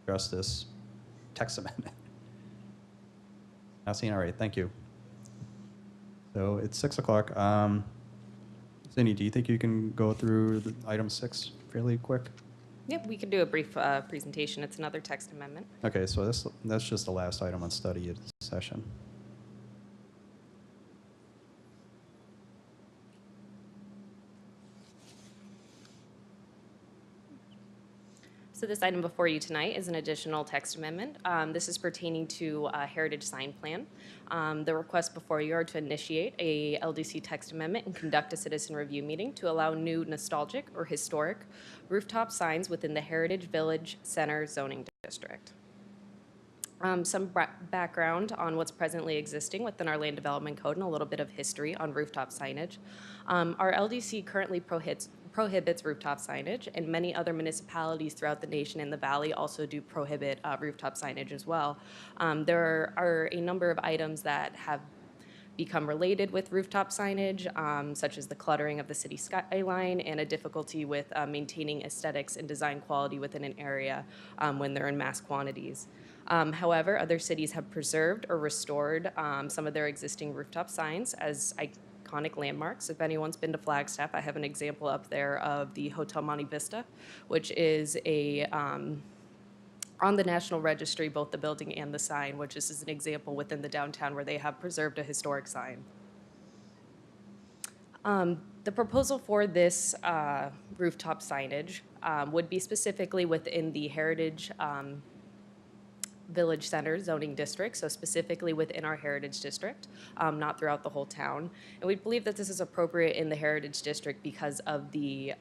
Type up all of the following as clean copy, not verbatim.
address this text amendment? Not seeing. All right, thank you. So it's 6 o'clock. Cindy, do you think you can go through item 6 fairly quick? Yep, we can do a brief presentation. It's another text amendment. Okay, so that's just the last item on study session. So this item before you tonight is an additional text amendment. This is pertaining to a heritage sign plan. The request before you are to initiate a LDC text amendment and conduct a citizen review meeting to allow new nostalgic or historic rooftop signs within the Heritage Village Center zoning district. Some background on what's presently existing within our land development code and a little bit of history on rooftop signage. Our LDC currently prohibits rooftop signage, and many other municipalities throughout the nation and the valley also do prohibit rooftop signage as well. There are a number of items that have become related with rooftop signage, such as the cluttering of the city skyline and a difficulty with maintaining aesthetics and design quality within an area when they're in mass quantities. However, other cities have preserved or restored some of their existing rooftop signs as iconic landmarks. If anyone's been to Flagstaff, I have an example up there of the Hotel Monte Vista, which is on the National Registry, both the building and the sign, which is an example within the downtown where they have preserved a historic sign. The proposal for this rooftop signage would be specifically within the Heritage Village Center zoning district, so specifically within our Heritage District, not throughout the whole town. And we believe that this is appropriate in the Heritage District because of the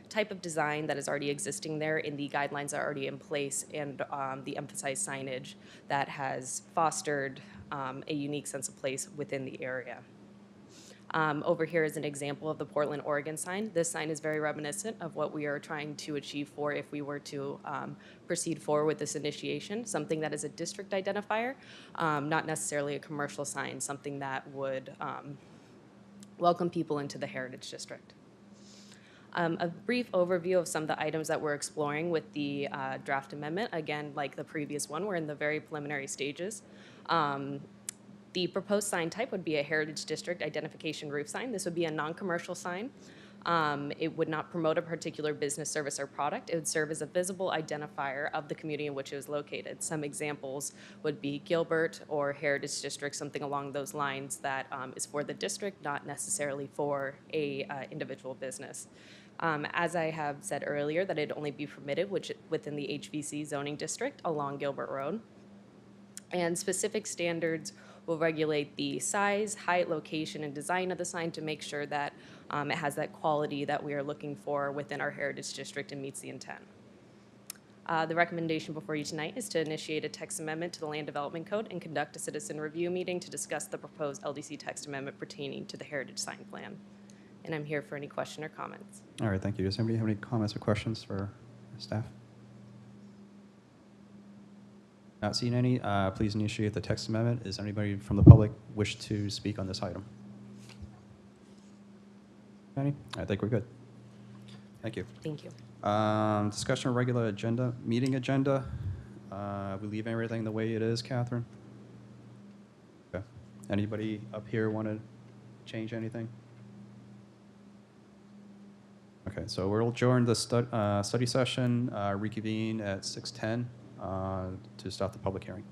type of design that is already existing there and the guidelines that are already in place and the emphasized signage that has fostered a unique sense of place within the area. Over here is an example of the Portland, Oregon sign. This sign is very reminiscent of what we are trying to achieve for if we were to proceed forward with this initiation, something that is a district identifier, not necessarily a commercial sign, something that would welcome people into the Heritage District. A brief overview of some of the items that we're exploring with the draft amendment. Again, like the previous one, we're in the very preliminary stages. The proposed sign type would be a Heritage District identification roof sign. This would be a non-commercial sign. It would not promote a particular business, service, or product. It would serve as a visible identifier of the community in which it was located. Some examples would be Gilbert or Heritage District, something along those lines that is for the district, not necessarily for a individual business. As I have said earlier, that it'd only be permitted within the HVC zoning district along Gilbert Road. And specific standards will regulate the size, height, location, and design of the sign to make sure that it has that quality that we are looking for within our Heritage District and meets the intent. The recommendation before you tonight is to initiate a text amendment to the Land Development Code and conduct a citizen review meeting to discuss the proposed LDC text amendment pertaining to the Heritage Sign Plan. And I'm here for any question or comments. All right, thank you. Does anybody have any comments or questions for staff? Not seeing any. Please initiate the text amendment. Is anybody from the public wish to speak on this item? Any? I think we're good. Thank you. Thank you. Discussion of regular agenda, meeting agenda. We leave everything the way it is, Catherine? Okay. Anybody up here want to change anything? Okay, so we'll adjourn the study session, reconvene at 6:10 to start the public hearing.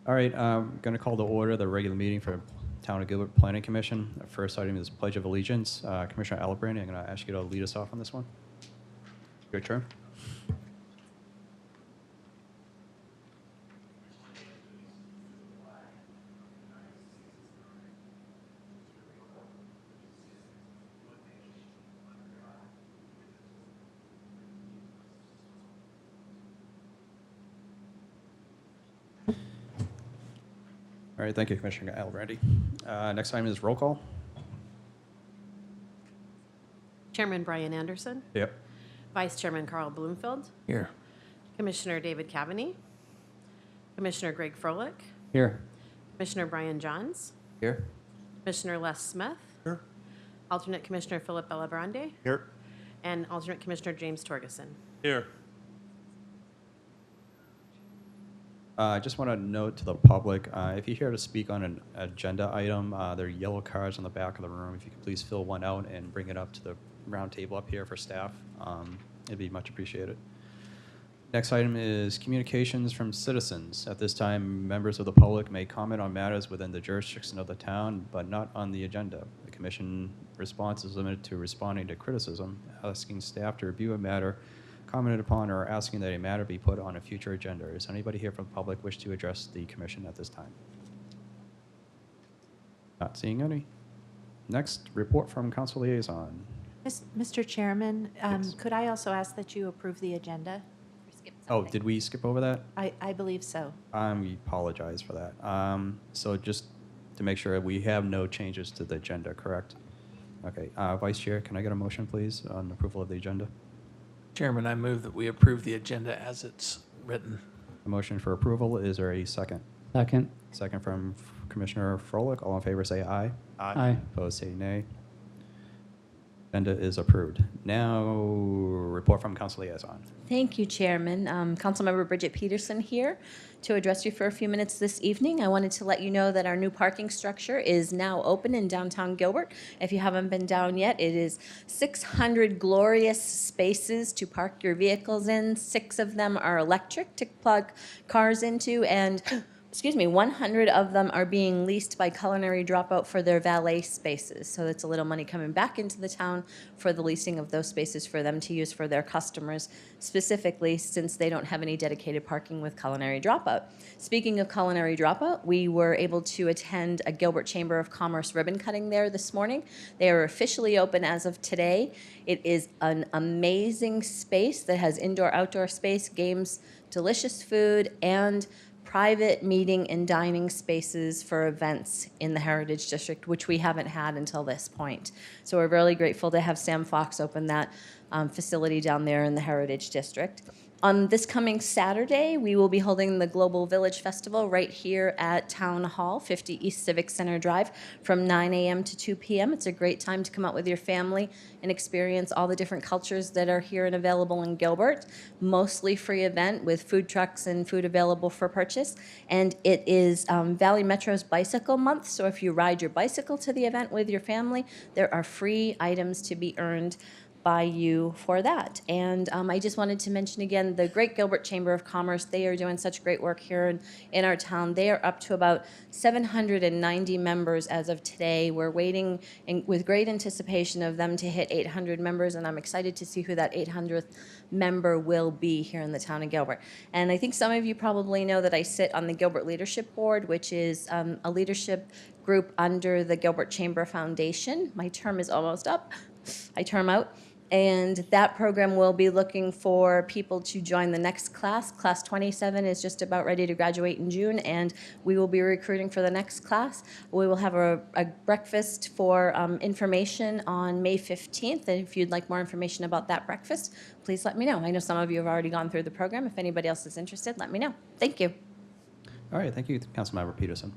All right, I'm going to call to order the regular meeting for Town of Gilbert Planning Commission. The first item is Pledge of Allegiance. Commissioner Alibrandi, I'm going to ask you to lead us off on this one. Your turn. All right, thank you, Commissioner Alibrandi. Next item is roll call. Chairman Brian Anderson, Yep. Vice Chairman Carl Bloomfield, Here. Commissioner David Cavaney, Commissioner Greg Froelich, Here. Commissioner Brian Johns, Here. Commissioner Les Smith, Here. Alternate Commissioner Philip Bellabrande, Here. and Alternate Commissioner James Torgerson. Here. I just want to note to the public, if you're here to speak on an agenda item, there are yellow cards on the back of the room. If you could please fill one out and bring it up to the round table up here for staff, it'd be much appreciated. Next item is communications from citizens. At this time, members of the public may comment on matters within the jurisdiction of the town, but not on the agenda. The commission response is limited to responding to criticism, asking staff to review a matter commented upon, or asking that a matter be put on a future agenda. Is anybody here from the public wish to address the commission at this time? Not seeing any. Next, report from council liaison. Mr. Chairman, Yes. could I also ask that you approve the agenda? Oh, did we skip over that? I believe so. We apologize for that. So just to make sure, we have no changes to the agenda, correct? Okay, Vice Chair, can I get a motion, please, on approval of the agenda? Chairman, I move that we approve the agenda as it's written. A motion for approval, is there a second? Second. Second from Commissioner Froelich. All in favor, say aye. Aye. Opposed, say nay. Agenda is approved. Now, report from council liaison. Thank you, Chairman. Councilmember Bridget Peterson here to address you for a few minutes this evening. I wanted to let you know that our new parking structure is now open in downtown Gilbert. If you haven't been down yet, it is 600 glorious spaces to park your vehicles in. 6 of them are electric to plug cars into, and 100 of them are being leased by Culinary Dropout for their valet spaces. So that's a little money coming back into the town for the leasing of those spaces for them to use for their customers, specifically since they don't have any dedicated parking with Culinary Dropout. Speaking of Culinary Dropout, we were able to attend a Gilbert Chamber of Commerce ribbon cutting there this morning. They are officially open as of today. It is an amazing space that has indoor-outdoor space, games, delicious food, and private meeting and dining spaces for events in the Heritage District, which we haven't had until this point. So we're really grateful to have Sam Fox open that facility down there in the Heritage District. On this coming Saturday, we will be holding the Global Village Festival right here at Town Hall, 50 East Civic Center Drive, from 9 a.m. to 2 p.m. It's a great time to come out with your family and experience all the different cultures that are here and available in Gilbert. Mostly free event with food trucks and food available for purchase. And it is Valley Metro's Bicycle Month, so if you ride your bicycle to the event with your family, there are free items to be earned by you for that. And I just wanted to mention again, the Great Gilbert Chamber of Commerce, they are doing such great work here in our town. They are up to about 790 members as of today. We're waiting with great anticipation of them to hit 800 members, and I'm excited to see who that 800th member will be here in the town of Gilbert. And I think some of you probably know that I sit on the Gilbert Leadership Board, which is a leadership group under the Gilbert Chamber Foundation. My term is almost up. I term out. And that program will be looking for people to join the next class. Class 27 is just about ready to graduate in June, and we will be recruiting for the next class. We will have a breakfast for information on May 15th, and if you'd like more information about that breakfast, please let me know. I know some of you have already gone through the program. If anybody else is interested, let me know. Thank you. All right, thank you, Councilmember Peterson.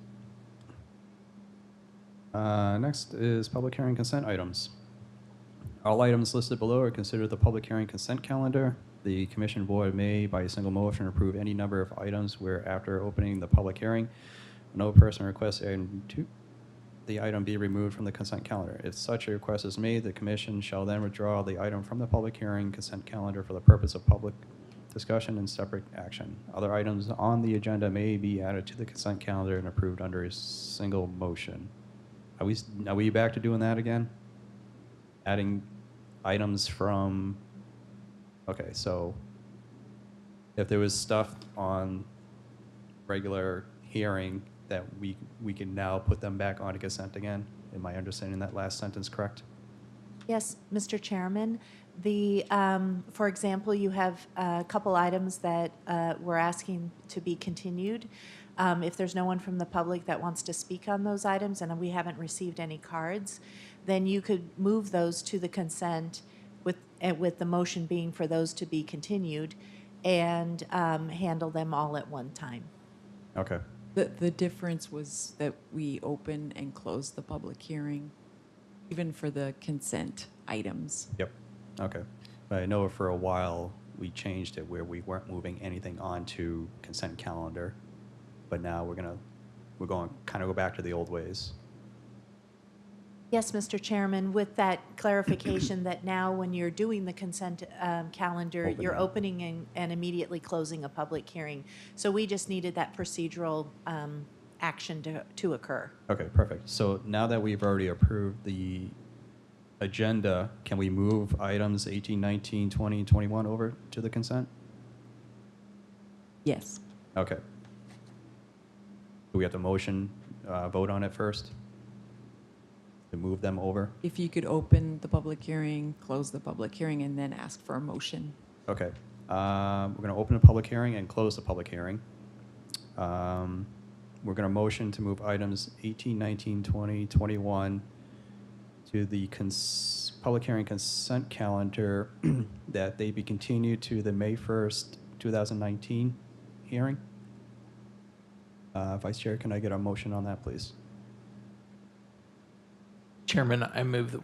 Next is public hearing consent items. All items listed below are considered the public hearing consent calendar. The commission board may, by a single motion, approve any number of items where after opening the public hearing, no person requests the item be removed from the consent calendar. If such a request is made, the commission shall then withdraw the item from the public hearing consent calendar for the purpose of public discussion and separate action. Other items on the agenda may be added to the consent calendar and approved under a single motion. Are we back to doing that again? Adding items from, okay, so if there was stuff on regular hearing that we can now put them back onto consent again? Am I understanding that last sentence correct? Yes, Mr. Chairman. For example, you have a couple items that we're asking to be continued. If there's no one from the public that wants to speak on those items and we haven't received any cards, then you could move those to the consent with the motion being for those to be continued, and handle them all at one time. Okay. The difference was that we open and close the public hearing, even for the consent items. Yep. Okay. But I know for a while we changed it where we weren't moving anything onto consent calendar, but now we're going kind of go back to the old ways. Yes, Mr. Chairman, with that clarification that now when you're doing the consent calendar, Open you're it. opening and immediately closing a public hearing. So we just needed that procedural action to occur. Okay, perfect. So now that we've already approved the agenda, can we move items 18, 19, 20, and 21 over to the consent? Yes. Okay. Do we have to motion, vote on it first? To move them over? If you could open the public hearing, close the public hearing, and then ask for a motion. Okay. We're going to open the public hearing and close the public hearing. We're going to motion to move items 18, 19, 20, 21 to the public hearing consent calendar that they be continued to the May 1st, 2019 hearing. Vice Chair, can I get a motion on that, please? Chairman, I move that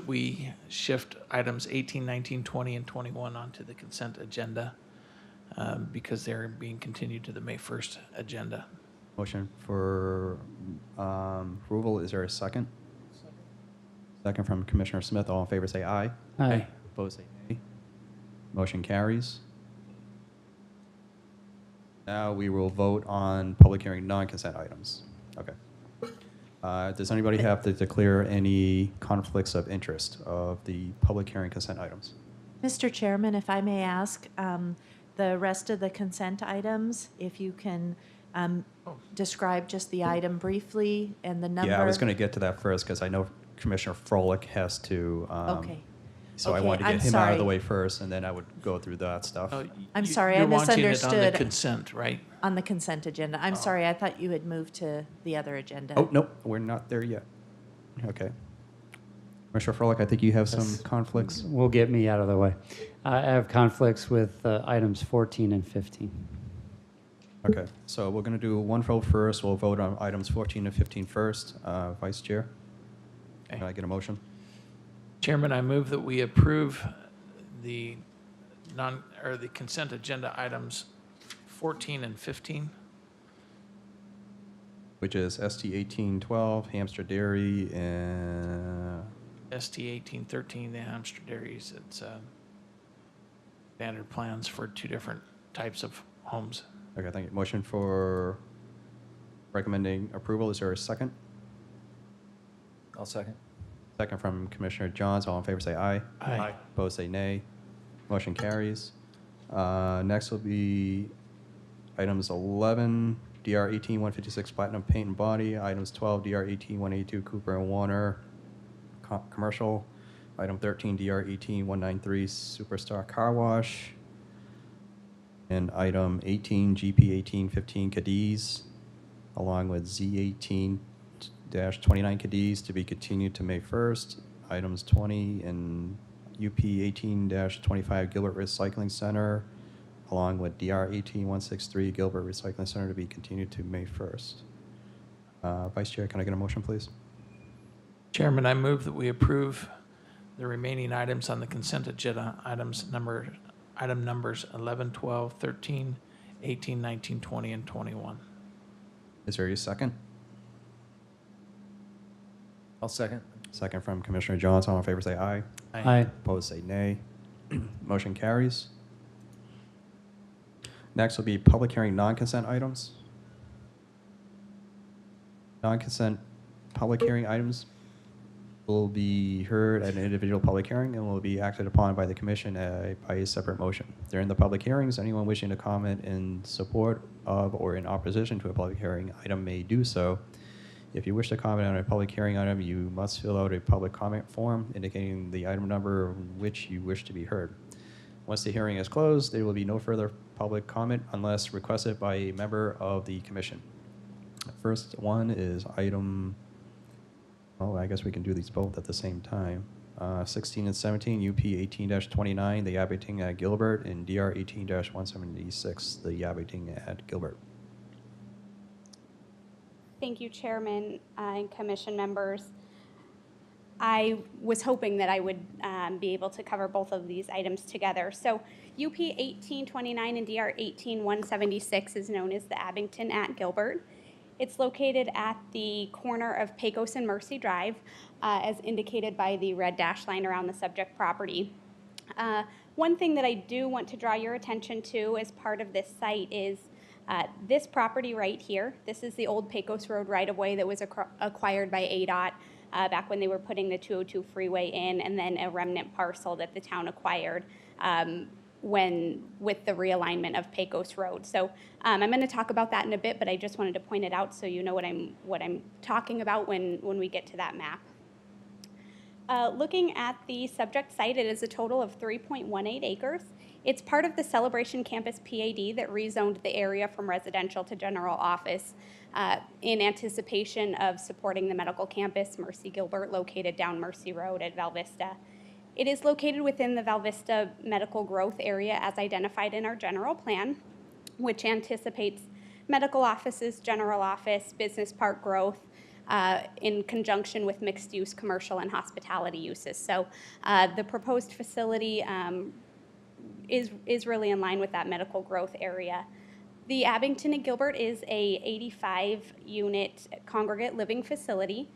we shift items 18, 19, 20, and 21 onto the consent agenda because they're being continued to the May 1st agenda. Motion for approval. Is there a second? Second from Commissioner Smith. All in favor say aye. Aye. Opposed say nay. Motion carries. Now we will vote on public hearing non-consent items. Okay. Does anybody have to declare any conflicts of interest of the public hearing consent items? Mr. Chairman, if I may ask, the rest of the consent items, if you can describe just the item briefly and the number. Yeah, I was going to get to that first because I know Commissioner Froelich has to. Okay. So I Okay, wanted to I'm get him out of the sorry. way first, and then I would go through that stuff. Oh, I'm you- sorry, I you're wanting it on misunderstood. the consent, right? On the consent agenda. I'm sorry, I thought you had moved to the other agenda. Oh, nope, we're not there yet. Okay. Commissioner Froelich, I think you have some Yes. conflicts. Will get me out of the way. I have conflicts with items 14 and 15. Okay, so we're going to do one vote first. We'll vote on items 14 and 15 first. Vice Chair, can I get a motion? Chairman, I move that we approve the the consent agenda items 14 and 15. Which is ST 1812, Hamster Dairy, and ST 1813, the Hamster Dairies, it's standard plans for two different types of homes. okay, thank you. Motion for recommending approval. Is there a second? I'll second. Second from Commissioner Johns. All in favor say aye. Aye. Opposed say nay. Motion carries. Next will be items 11, DR 18156 Platinum Paint and Body. Items 12, DR 18182 Cooper and Warner Commercial. Item 13, DR 18193 Superstar Car Wash. And item 18, GP 1815 Cadiz, along with Z 18-29 Cadiz to be continued to May 1st. Items 20 and UP 18-25 Gilbert Recycling Center, along with DR 18163 Gilbert Recycling Center to be continued to May 1st. Vice Chair, can I get a motion, please? Chairman, I move that we approve the remaining items on the consent agenda, item numbers 11, 12, 13, 18, 19, 20, and 21. Is there a second? I'll second. Second from Commissioner Johns. All in favor say aye. Aye. Opposed say nay. Motion carries. Next will be public hearing non-consent items. Non-consent public hearing items will be heard at an individual public hearing and will be acted upon by the commission by a separate motion. During the public hearings, anyone wishing to comment in support of or in opposition to a public hearing item may do so. If you wish to comment on a public hearing item, you must fill out a public comment form indicating the item number which you wish to be heard. Once the hearing is closed, there will be no further public comment unless requested by a member of the commission. The first one is item Oh, I guess we can do these both at the same time. 16 and 17, UP 18-29, the Abington at Gilbert, and DR 18-176, the Abington at Gilbert. Thank you, Chairman and Commission members. I was hoping that I would be able to cover both of these items together. So UP 1829 and DR 18176 is known as the Abington at Gilbert. It's located at the corner of Pecos and Mercy Drive, as indicated by the red dash line around the subject property. One thing that I do want to draw your attention to as part of this site is this property right here. This is the old Pecos Road right-of-way that was acquired by ADOT back when they were putting the 202 freeway in, and then a remnant parcel that the town acquired with the realignment of Pecos Road. So I'm going to talk about that in a bit, but I just wanted to point it out so you know what I'm talking about when we get to that map. Looking at the subject site, it is a total of 3.18 acres. It's part of the Celebration Campus PAD that rezoned the area from residential to general office in anticipation of supporting the medical campus, Mercy Gilbert, located down Mercy Road at Val Vista. It is located within the Val Vista medical growth area as identified in our general plan, which anticipates medical offices, general office, business park growth, in conjunction with mixed-use commercial and hospitality uses. So the proposed facility is really in line with that medical growth area. The Abington and Gilbert is a 85-unit congregate living facility.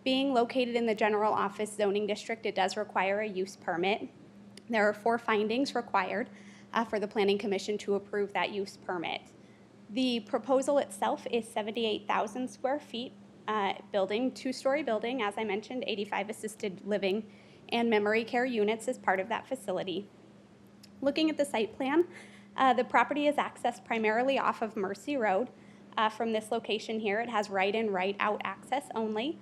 Being located in the general office zoning district, it does require a use permit. There are 4 findings required for the Planning Commission to approve that use permit. The proposal itself is 78,000 square feet. Building, 2-story building, as I mentioned, 85 assisted living and memory care units as part of that facility. Looking at the site plan, the property is accessed primarily off of Mercy Road. From this location here, it has right-in, right-out access only.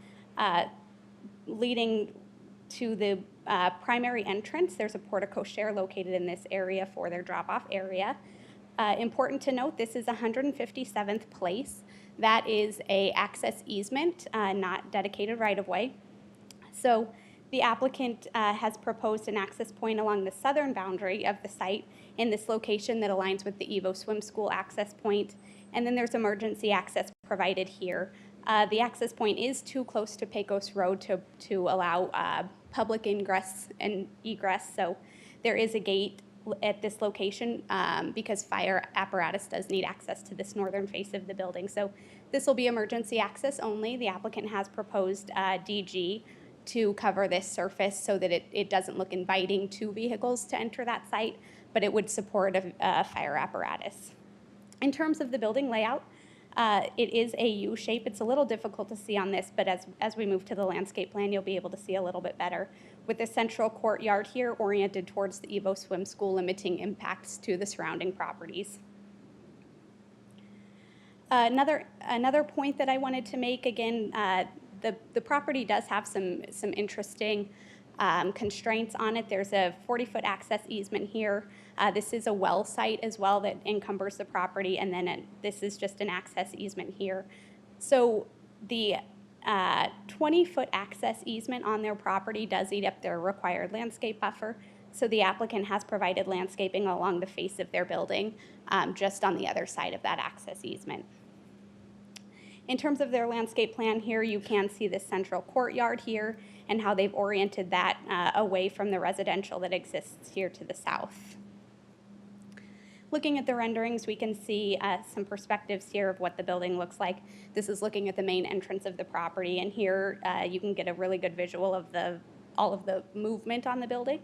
Leading to the primary entrance, there's a portico share located in this area for their drop-off area. Important to note, this is 157th Place. That is a access easement, not dedicated right-of-way. So the applicant has proposed an access point along the southern boundary of the site in this location that aligns with the Evo Swim School access point. And then there's emergency access provided here. The access point is too close to Pecos Road to allow public ingress and egress. So there is a gate at this location because fire apparatus does need access to this northern face of the building. So this will be emergency access only. The applicant has proposed DG to cover this surface so that it doesn't look inviting to vehicles to enter that site, but it would support a fire apparatus. In terms of the building layout, it is a U shape. It's a little difficult to see on this, but as we move to the landscape plan, you'll be able to see a little bit better. With the central courtyard here oriented towards the Evo Swim School, limiting impacts to the surrounding properties. Another point that I wanted to make, again, the property does have some interesting constraints on it. There's a 40-foot access easement here. This is a well site as well that encumbers the property, and then this is just an access easement here. So the 20-foot access easement on their property does eat up their required landscape buffer. So the applicant has provided landscaping along the face of their building, just on the other side of that access easement. In terms of their landscape plan here, you can see the central courtyard here and how they've oriented that away from the residential that exists here to the south. Looking at the renderings, we can see some perspectives here of what the building looks like. This is looking at the main entrance of the property, and here you can get a really good visual of all of the movement on the building.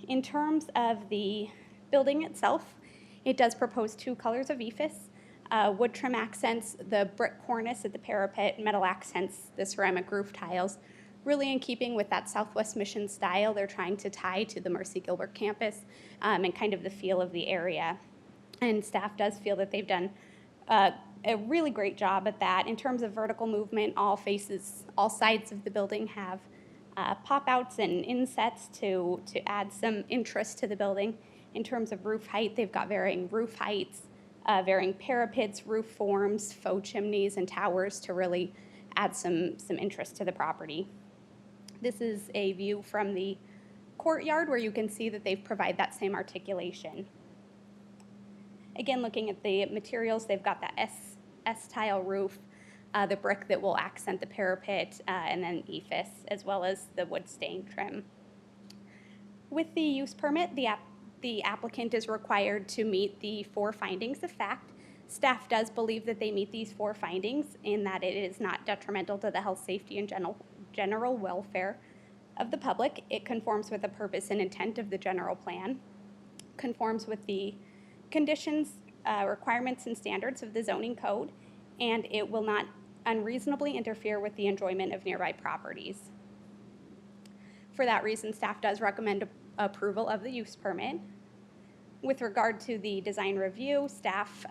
In terms of the building itself, it does propose 2 colors of ephes. Wood trim accents the brick cornice at the parapet, metal accents the ceramic roof tiles. Really in keeping with that Southwest Mission style they're trying to tie to the Mercy Gilbert campus and kind of the feel of the area. And staff does feel that they've done a really great job at that. In terms of vertical movement, all sides of the building have pop-outs and insets to add some interest to the building. In terms of roof height, they've got varying roof heights, varying parapets, roof forms, faux chimneys, and towers to really add some interest to the property. This is a view from the courtyard where you can see that they've provided that same articulation. Again, looking at the materials, they've got that S-tile roof, the brick that will accent the parapet, and then ephes, as well as the wood stain trim. With the use permit, the applicant is required to meet the 4 findings of fact. Staff does believe that they meet these 4 findings in that it is not detrimental to the health, safety, and general welfare of the public. It conforms with the purpose and intent of the general plan, conforms with the conditions, requirements, and standards of the zoning code, and it will not unreasonably interfere with the enjoyment of nearby properties. For that reason, staff does recommend approval of the use permit. With regard to the design review, staff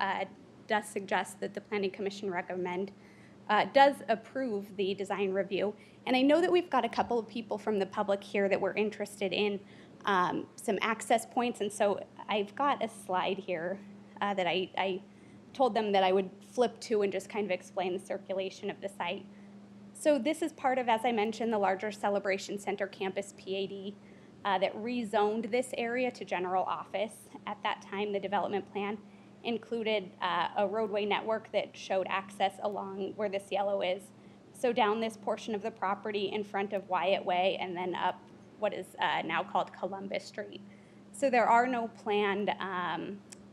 does suggest that the Planning Commission does approve the design review. And I know that we've got a couple of people from the public here that were interested in some access points, and so I've got a slide here that I told them that I would flip to and just kind of explain the circulation of the site. So this is part of, as I mentioned, the larger Celebration Center Campus PAD that rezoned this area to general office. At that time, the development plan included a roadway network that showed access along where this yellow is. So down this portion of the property in front of Wyatt Way and then up what is now called Columbus Street. So there are no planned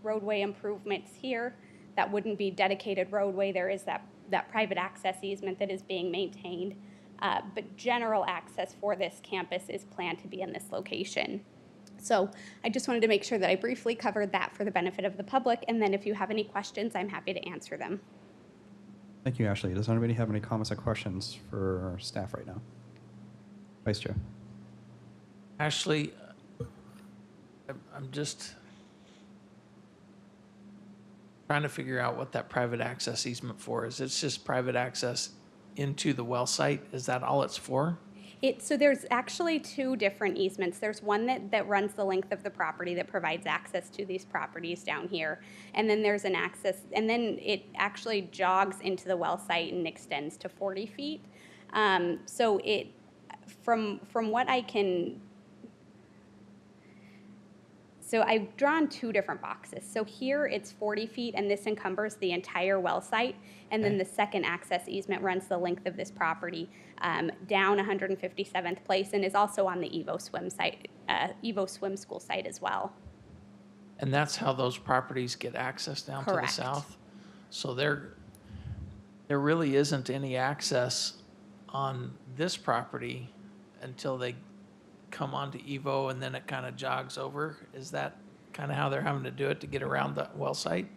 roadway improvements here. That wouldn't be dedicated roadway. There is that private access easement that is being maintained. But general access for this campus is planned to be in this location. So I just wanted to make sure that I briefly covered that for the benefit of the public, and then if you have any questions, I'm happy to answer them. Thank you, Ashley. Does anybody have any comments or questions for staff right now? Vice Chair. Ashley, I'm just trying to figure out what that private access easement for is. It's just private access into the well site? Is that all it's for? So there's actually 2 different easements. There's one that runs the length of the property that provides access to these properties down here. And then there's an access, and then it actually jogs into the well site and extends to 40 feet. So it, from what I can, so I've drawn 2 different boxes. So here it's 40 feet, and this encumbers the entire well site. And then the second access easement runs the length of this property down 157th Place and is also on the Evo Swim site, Evo Swim School site as well. And that's how those properties get access down Correct. to the south? So there really isn't any access on this property until they come onto Evo and then it kind of jogs over? Is that kind of how they're having to do it to get around the well site?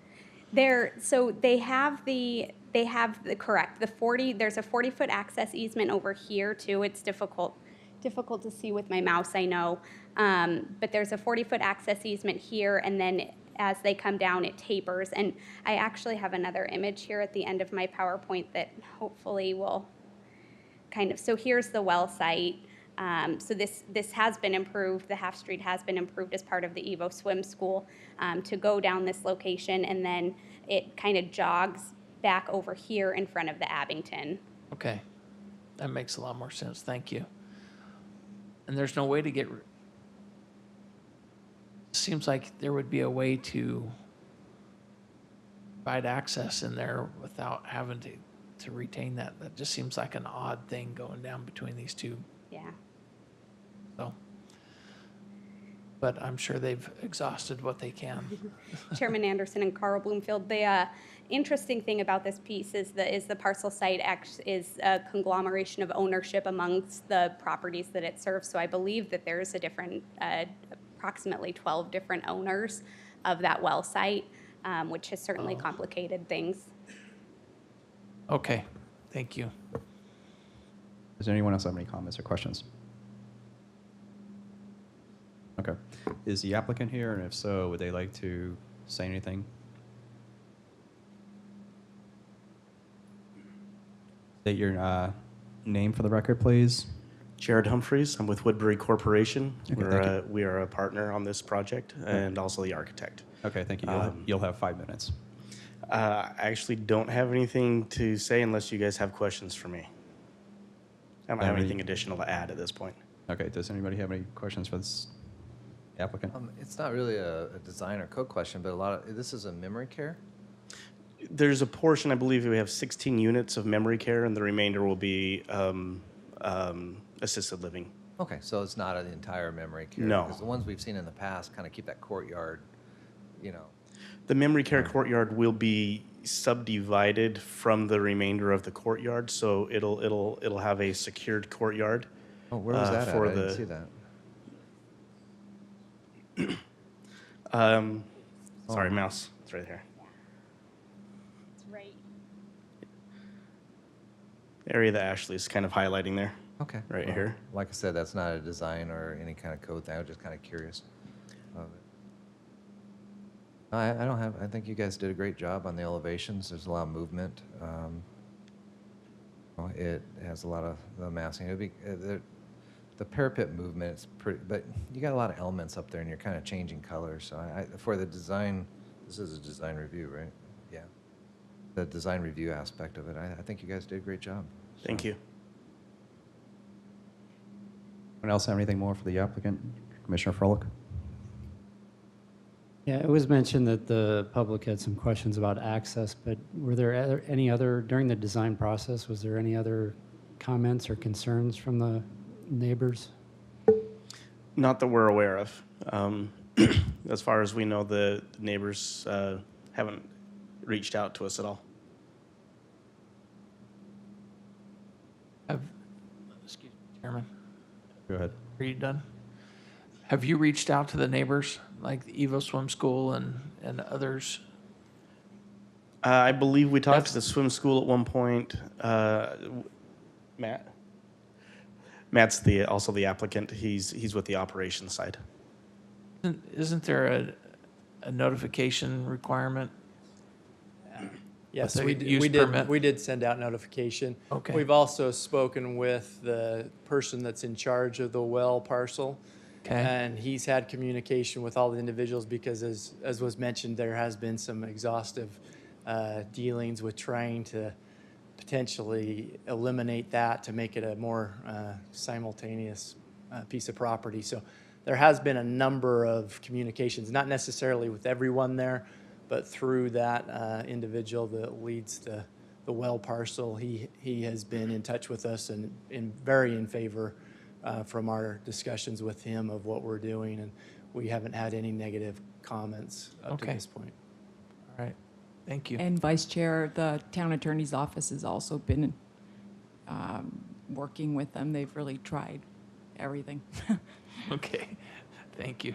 So they have the correct, the 40, there's a 40-foot access easement over here too. It's difficult to see with my mouse, I know. But there's a 40-foot access easement here, and then as they come down, it tapers. And I actually have another image here at the end of my PowerPoint that hopefully will kind of, so here's the well site. So this has been improved. The half street has been improved as part of the Evo Swim School to go down this location, and then it kind of jogs back over here in front of the Abington. Okay, that makes a lot more sense. Thank you. And there's no way to get, seems like there would be a way to provide access in there without having to retain that. That just seems like an odd thing going down between these two. Yeah. So, but I'm sure they've exhausted what they can. Chairman Anderson and Carl Bloomfield, the interesting thing about this piece is the parcel site is a conglomeration of ownership amongst the properties that it serves. So I believe that there's a different, approximately 12 different owners of that well site, which has certainly complicated things. Okay, thank you. Does anyone else have any comments or questions? Okay. Is the applicant here? And if so, would they like to say anything? State your name for the record, please. Jared Humphreys. I'm with Woodbury Corporation. Okay, thank We are a partner on this project and also the architect. Okay, thank you. You'll have 5 minutes. I actually don't have anything to say unless you guys have questions for me. I don't have anything additional to add at this point. Okay, does anybody have any questions for this applicant? It's not really a design or code question, but this is a memory care? There's a portion, I believe we have 16 units of memory care, and the remainder will be assisted living. Okay, so it's not an entire memory care? No. Because the ones we've seen in the past kind of keep that courtyard, you know. The memory care courtyard will be subdivided from the remainder of the courtyard, so it'll have a secured courtyard. Oh, where was that at? for I didn't the- see that. Sorry, mouse. It's right here. It's right. The area that Ashley's kind of highlighting there. Okay. Right Well, here. Like I said, that's not a design or any kind of code thing. I was just kind of curious of it. I don't have, I think you guys did a great job on the elevations. There's a lot of movement. It has a lot of the massing. It'd be, the parapet movement is pretty, but you got a lot of elements up there and you're kind of changing colors. So for the design, this is a design review, right? Yeah. The design review aspect of it, I think you guys did a great job. Thank you. Anyone else have anything more for the applicant? Commissioner Froelich? Yeah, it was mentioned that the public had some questions about access, but were there any other, during the design process, was there any other comments or concerns from the neighbors? Not that we're aware of. As far as we know, the neighbors haven't reached out to us at all. Excuse me, Chairman, Go ahead. are you done? Have you reached out to the neighbors, like the Evo Swim School and others? I believe we talked to That's- the swim school at one point. Matt's also the applicant. He's with the operations side. Isn't there a notification requirement? Yes, With we the did, use permit? we did send out notification. Okay. We've also spoken with the person that's in charge of the well parcel. Okay. And he's had communication with all the individuals because as was mentioned, there has been some exhaustive dealings with trying to potentially eliminate that to make it a more simultaneous piece of property. So there has been a number of communications, not necessarily with everyone there, but through that individual that leads the well parcel. He has been in touch with us and very in favor from our discussions with him of what we're doing, and we haven't had any negative comments up to Okay. this point. All right, thank you. And Vice Chair, the town attorney's office has also been working with them. They've really tried everything. Okay, thank you.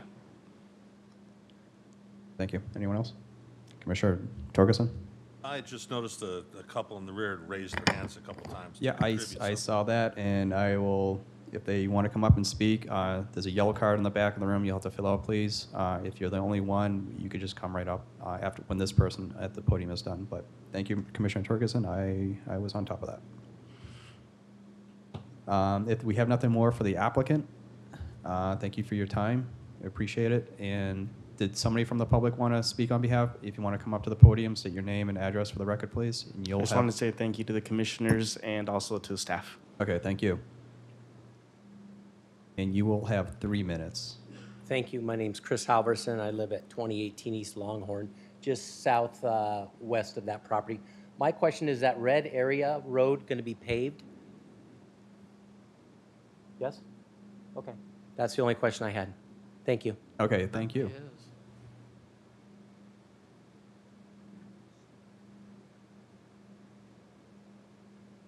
Thank you. Anyone else? Commissioner Torgerson? I just noticed a couple in the rear had raised their hands a couple times. to Yeah, I contribute, so- saw that, and I will, if they want to come up and speak, there's a yellow card in the back of the room you'll have to fill out, please. If you're the only one, you could just come right up after, when this person at the podium is done. But thank you, Commissioner Torgerson. I was on top of that. If we have nothing more for the applicant, thank you for your time. I appreciate it. And did somebody from the public want to speak on behalf? If you want to come up to the podium, state your name and address for the record, please. And I you'll just have... wanted to say thank you to the commissioners and also to the staff. Okay, thank you. And you will have 3 minutes. Thank you. My name's Chris Halverson. I live at 2018 East Longhorn, just south west of that property. My question is, that red area road going to be paved? Yes? Okay. That's the only question I had. Thank you. Okay, thank you.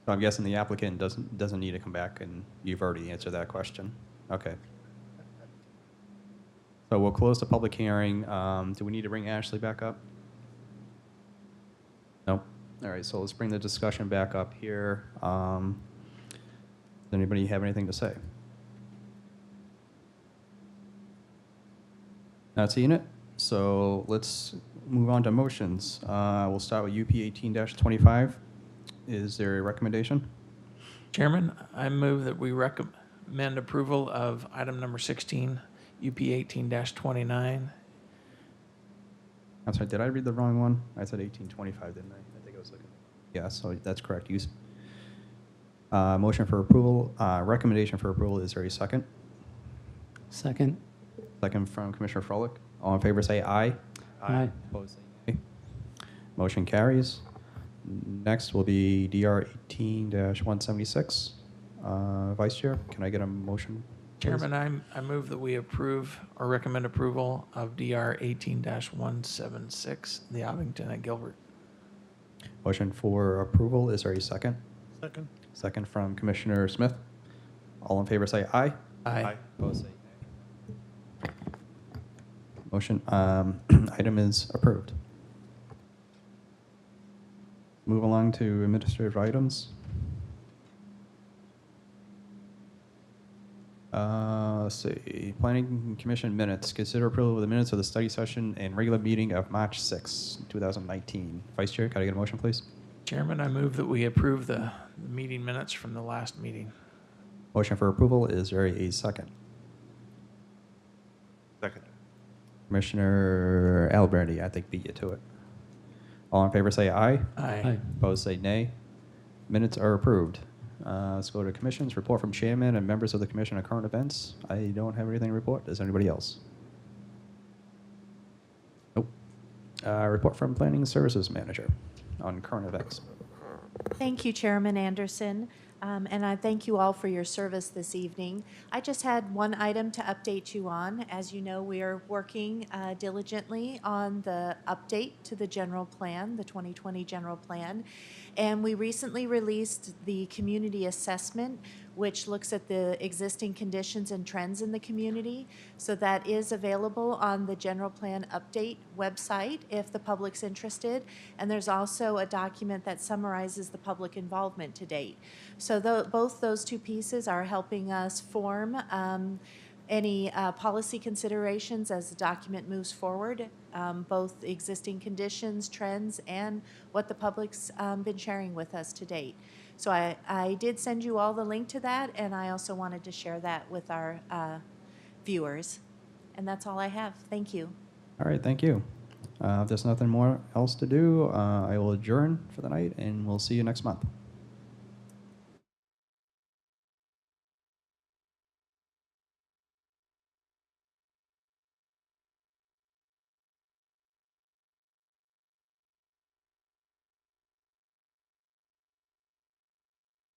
So I'm guessing the applicant doesn't need to come back, and you've already answered that question. Okay. So we'll close the public hearing. Do we need to bring Ashley back up? Nope. All right, so let's bring the discussion back up here. Does anybody have anything to say? Not seeing it, so let's move on to motions. We'll start with UP 18-25. Is there a recommendation? Chairman, I move that we recommend approval of item number 16, UP 18-29, I'm sorry, did I read the wrong one? I said 1825, didn't I? I think I was looking. Yeah, so that's correct use. Motion for approval, recommendation for approval, is there a second? Second. Second from Commissioner Froelich. All in favor say aye. Aye. Opposed say nay. Motion carries. Next will be DR 18-176. Vice Chair, can I get a motion? please? Chairman, I move that we approve or recommend approval of DR 18-176, the Abington at Gilbert. Motion for approval, is there a second? Second. Second from Commissioner Smith. All in favor say aye. Aye. Opposed say nay. Motion, item is approved. Move along to administrative items. Let's see, Planning Commission minutes. Consider approval of the minutes of the study session and regular meeting of March 6, 2019. Vice Chair, can I get a motion, please? Chairman, I move that we approve the meeting minutes from the last meeting. Motion for approval, is there a second? Second. Commissioner Albrandy, I think, beat you to it. All in favor say aye. Aye. Opposed say nay. Minutes are approved. Let's go to commissions. Report from chairman and members of the commission on current events. I don't have anything to report. Does anybody else? Nope. Report from planning services manager on current events. Thank you, Chairman Anderson, and I thank you all for your service this evening. I just had one item to update you on. As you know, we are working diligently on the update to the general plan, the 2020 general plan, and we recently released the community assessment, which looks at the existing conditions and trends in the community. So that is available on the general plan update website if the public's interested. And there's also a document that summarizes the public involvement to date. So both those two pieces are helping us form any policy considerations as the document moves forward, both existing conditions, trends, and what the public's been sharing with us to date. So I did send you all the link to that, and I also wanted to share that with our viewers. And that's all I have. Thank you. All right, thank you. If there's nothing more else to do, I will adjourn for the night, and we'll see you next month.